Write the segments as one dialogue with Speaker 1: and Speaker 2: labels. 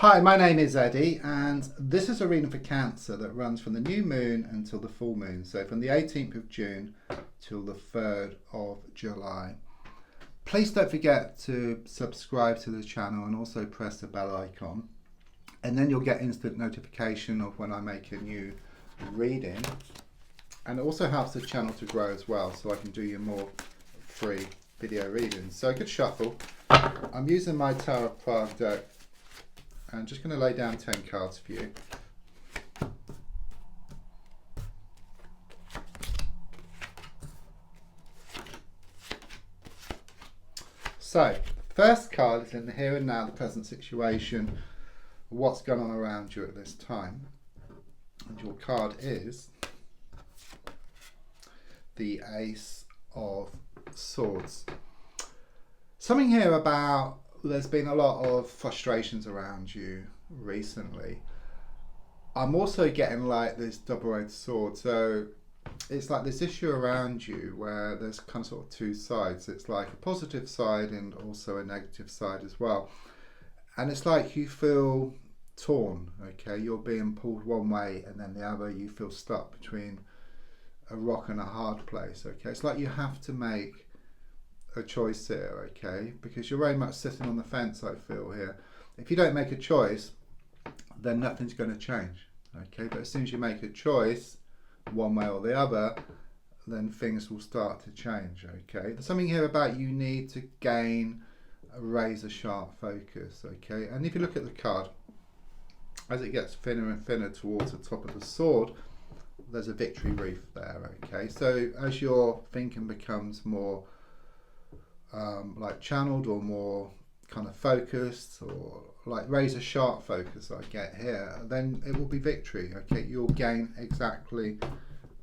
Speaker 1: Hi, my name is Eddie, and this is a reading for Cancer that runs from the new moon until the full moon, so from the 18th of June till the 3rd of July. Please don't forget to subscribe to the channel and also press the bell icon, and then you'll get instant notification of when I make a new reading. And it also helps the channel to grow as well, so I can do you more free video readings. So a good shuffle. I'm using my Tower of Prague deck. I'm just going to lay down 10 cards for you. So, first card is in the here and now, the present situation, what's going on around you at this time. And your card is the Ace of Swords. Something here about there's been a lot of frustrations around you recently. I'm also getting like this double-edged sword. So it's like this issue around you where there's kind of sort of two sides. It's like a positive side and also a negative side as well. And it's like you feel torn, okay? You're being pulled one way and then the other. You feel stuck between a rock and a hard place, okay? It's like you have to make a choice here, okay, because you're very much sitting on the fence, I feel here. If you don't make a choice, then nothing's going to change, okay, but as soon as you make a choice one way or the other, then things will start to change, okay. There's something here about you need to gain a razor sharp focus, okay, and if you look at the card, as it gets thinner and thinner towards the top of the sword, there's a victory wreath there, okay. So as your thinking becomes more like channeled or more kind of focused, or like razor sharp focus I get here, then it will be victory, okay. You'll gain exactly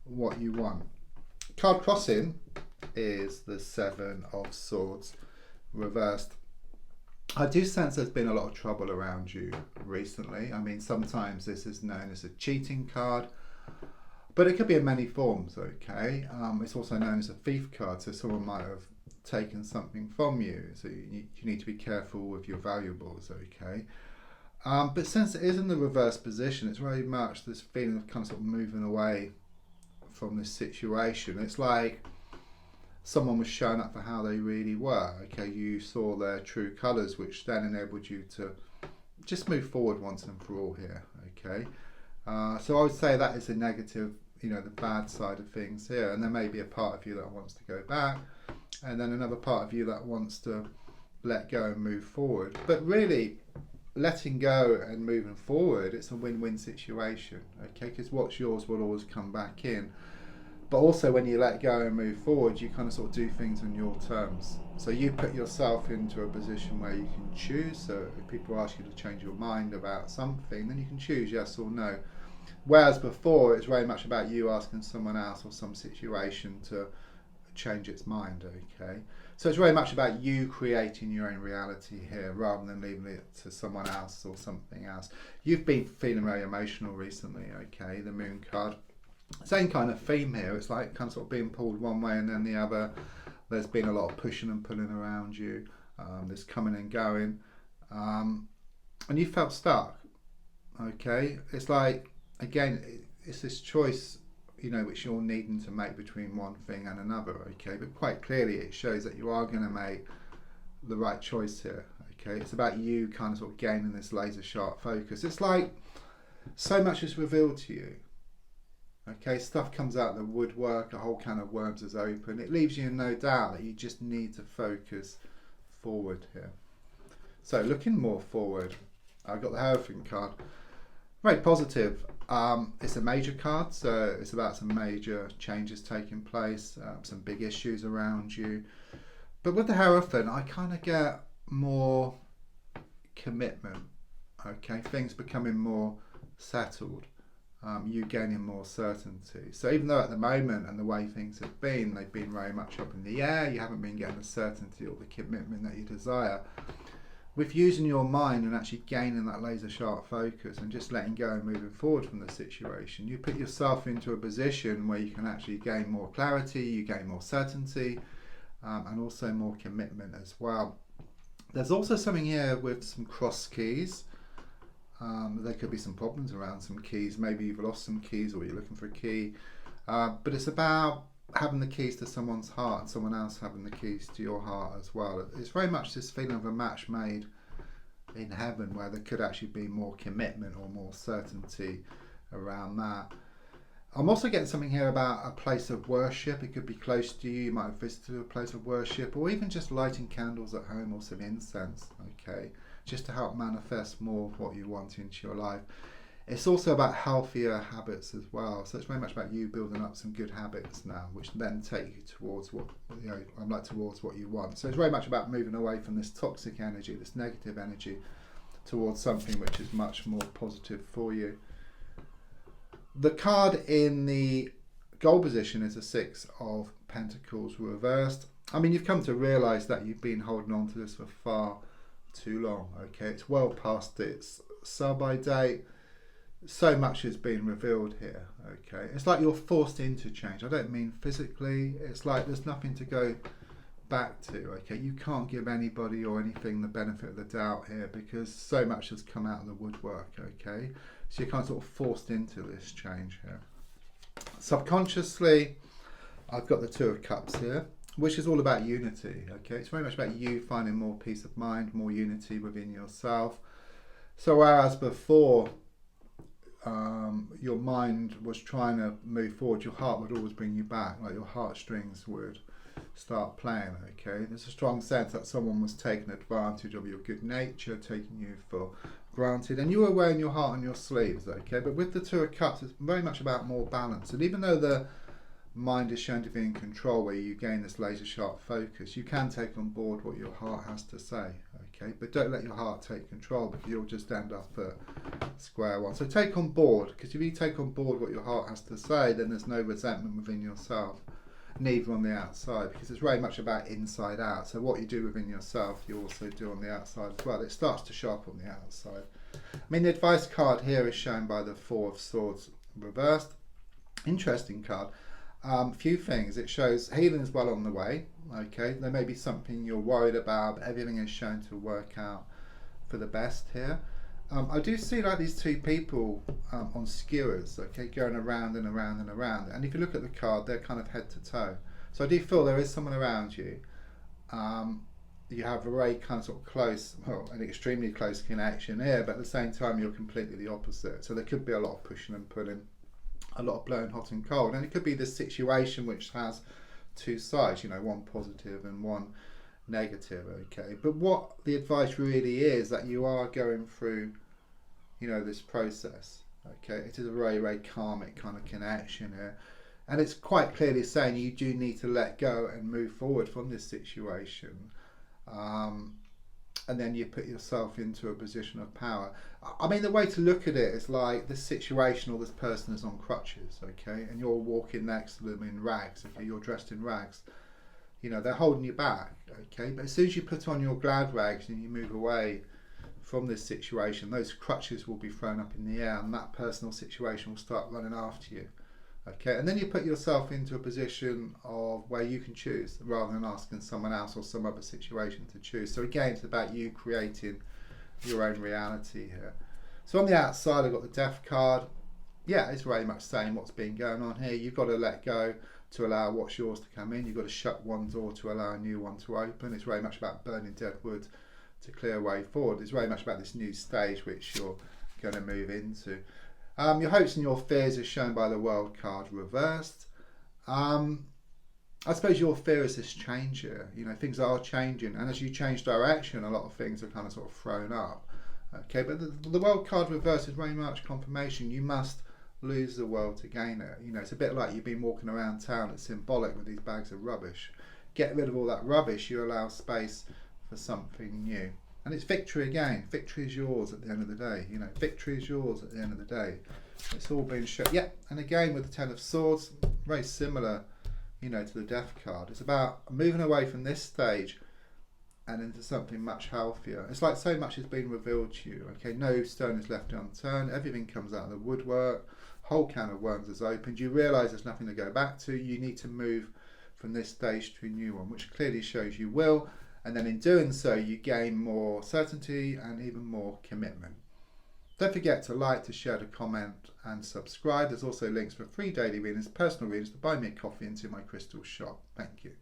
Speaker 1: what you want. Card crossing is the Seven of Swords reversed. I do sense there's been a lot of trouble around you recently. I mean, sometimes this is known as a cheating card, but it could be in many forms, okay. It's also known as a thief card, so someone might have taken something from you, so you need to be careful with your valuables, okay. But since it is in the reverse position, it's very much this feeling of kind of sort of moving away from this situation. It's like someone was showing up for how they really were, okay. You saw their true colours, which then enabled you to just move forward once and for all here, okay. So I would say that is a negative, you know, the bad side of things here, and there may be a part of you that wants to go back, and then another part of you that wants to let go and move forward. But really, letting go and moving forward, it's a win-win situation, okay, because what's yours will always come back in. But also when you let go and move forward, you kind of sort of do things on your terms. So you put yourself into a position where you can choose. So if people ask you to change your mind about something, then you can choose yes or no. Whereas before, it's very much about you asking someone else or some situation to change its mind, okay. So it's very much about you creating your own reality here rather than leaving it to someone else or something else. You've been feeling very emotional recently, okay. The Moon card, same kind of theme here. It's like kind of sort of being pulled one way and then the other. There's been a lot of pushing and pulling around you, there's coming and going, and you felt stuck, okay. It's like, again, it's this choice, you know, which you're needing to make between one thing and another, okay. But quite clearly it shows that you are going to make the right choice here, okay. It's about you kind of sort of gaining this laser sharp focus. It's like so much is revealed to you, okay. Stuff comes out of the woodwork, a whole can of worms is open. It leaves you in no doubt that you just need to focus forward here. So looking more forward, I've got the Hierophant card, very positive. It's a major card, so it's about some major changes taking place, some big issues around you. But with the Hierophant, I kind of get more commitment, okay, things becoming more settled, you gaining more certainty. So even though at the moment and the way things have been, they've been very much up in the air, you haven't been getting the certainty or the commitment that you desire. With using your mind and actually gaining that laser sharp focus and just letting go and moving forward from the situation, you put yourself into a position where you can actually gain more clarity, you gain more certainty, and also more commitment as well. There's also something here with some cross keys. There could be some problems around some keys. Maybe you've lost some keys or you're looking for a key. But it's about having the keys to someone's heart and someone else having the keys to your heart as well. It's very much this feeling of a match made in heaven, where there could actually be more commitment or more certainty around that. I'm also getting something here about a place of worship. It could be close to you. You might have visited a place of worship, or even just lighting candles at home or some incense, okay, just to help manifest more of what you want into your life. It's also about healthier habits as well. So it's very much about you building up some good habits now, which then take you towards what towards what you want. So it's very much about moving away from this toxic energy, this negative energy, towards something which is much more positive for you. The card in the goal position is a Six of Pentacles reversed. I mean, you've come to realise that you've been holding on to this for far too long. Okay, it's well past its sell-by date. So much has been revealed here. Okay, it's like you're forced into change. I don't mean physically. It's like there's nothing to go back to. Okay, you can't give anybody or anything the benefit of the doubt here, because so much has come out of the woodwork. Okay, so you're kind of sort of forced into this change here. Subconsciously, I've got the Two of Cups here, which is all about unity. Okay, it's very much about you finding more peace of mind, more unity within yourself. So whereas before your mind was trying to move forward, your heart would always bring you back, like your heartstrings would start playing. Okay, there's a strong sense that someone was taking advantage of your good nature, taking you for granted, and you were wearing your heart on your sleeves. Okay, but with the Two of Cups, it's very much about more balance. And even though the mind is shown to be in control, where you gain this laser sharp focus, you can take on board what your heart has to say. Okay, but don't let your heart take control, because you'll just end up at square one. So take on board, because if you take on board what your heart has to say, then there's no resentment within yourself, neither on the outside, because it's very much about inside out. So what you do within yourself, you also do on the outside as well. It starts to show up on the outside. I mean, the advice card here is shown by the Four of Swords reversed. Interesting card. Few things. It shows healing is well on the way. Okay, there may be something you're worried about, but everything is shown to work out for the best here. I do see like these two people on skewers, okay, going around and around and around. And if you look at the card, they're kind of head to toe. So I do feel there is someone around you. You have a very kind of sort of close, well, an extremely close connection here, but at the same time, you're completely the opposite. So there could be a lot of pushing and pulling, a lot of blowing hot and cold, and it could be this situation which has two sides, you know, one positive and one negative. Okay, but what the advice really is that you are going through, you know, this process. Okay, it is a very, very karmic kind of connection here, and it's quite clearly saying you do need to let go and move forward from this situation. And then you put yourself into a position of power. I mean, the way to look at it is like this situation or this person is on crutches, okay, and you're walking next to them in rags, okay, you're dressed in rags. You know, they're holding you back, okay, but as soon as you put on your glad rags and you move away from this situation, those crutches will be thrown up in the air and that personal situation will start running after you. Okay, and then you put yourself into a position of where you can choose rather than asking someone else or some other situation to choose. So again, it's about you creating your own reality here. So on the outside, I've got the Death card. Yeah, it's very much saying what's been going on here. You've got to let go to allow what's yours to come in. You've got to shut one door to allow a new one to open. It's very much about burning dead wood to clear a way forward. It's very much about this new stage which you're going to move into. Your hopes and your fears is shown by the World card reversed. I suppose your fear is this change here. You know, things are changing, and as you change direction, a lot of things are kind of sort of thrown up. Okay, but the World card reversed is very much confirmation. You must lose the world to gain it. You know, it's a bit like you've been walking around town. It's symbolic with these bags of rubbish. Get rid of all that rubbish. You allow space for something new. And it's victory again. Victory is yours at the end of the day. You know, victory is yours at the end of the day. It's all been shown. Yeah, and again with the Ten of Swords, very similar, you know, to the Death card. It's about moving away from this stage and into something much healthier. It's like so much has been revealed to you. Okay, no stone is left unturned. Everything comes out of the woodwork. Whole can of worms is opened. You realise there's nothing to go back to. You need to move from this stage to a new one, which clearly shows you will. And then in doing so, you gain more certainty and even more commitment. Don't forget to like, to share, to comment and subscribe. There's also links for free daily readings, personal readings, to buy me a coffee, into my crystal shop. Thank you.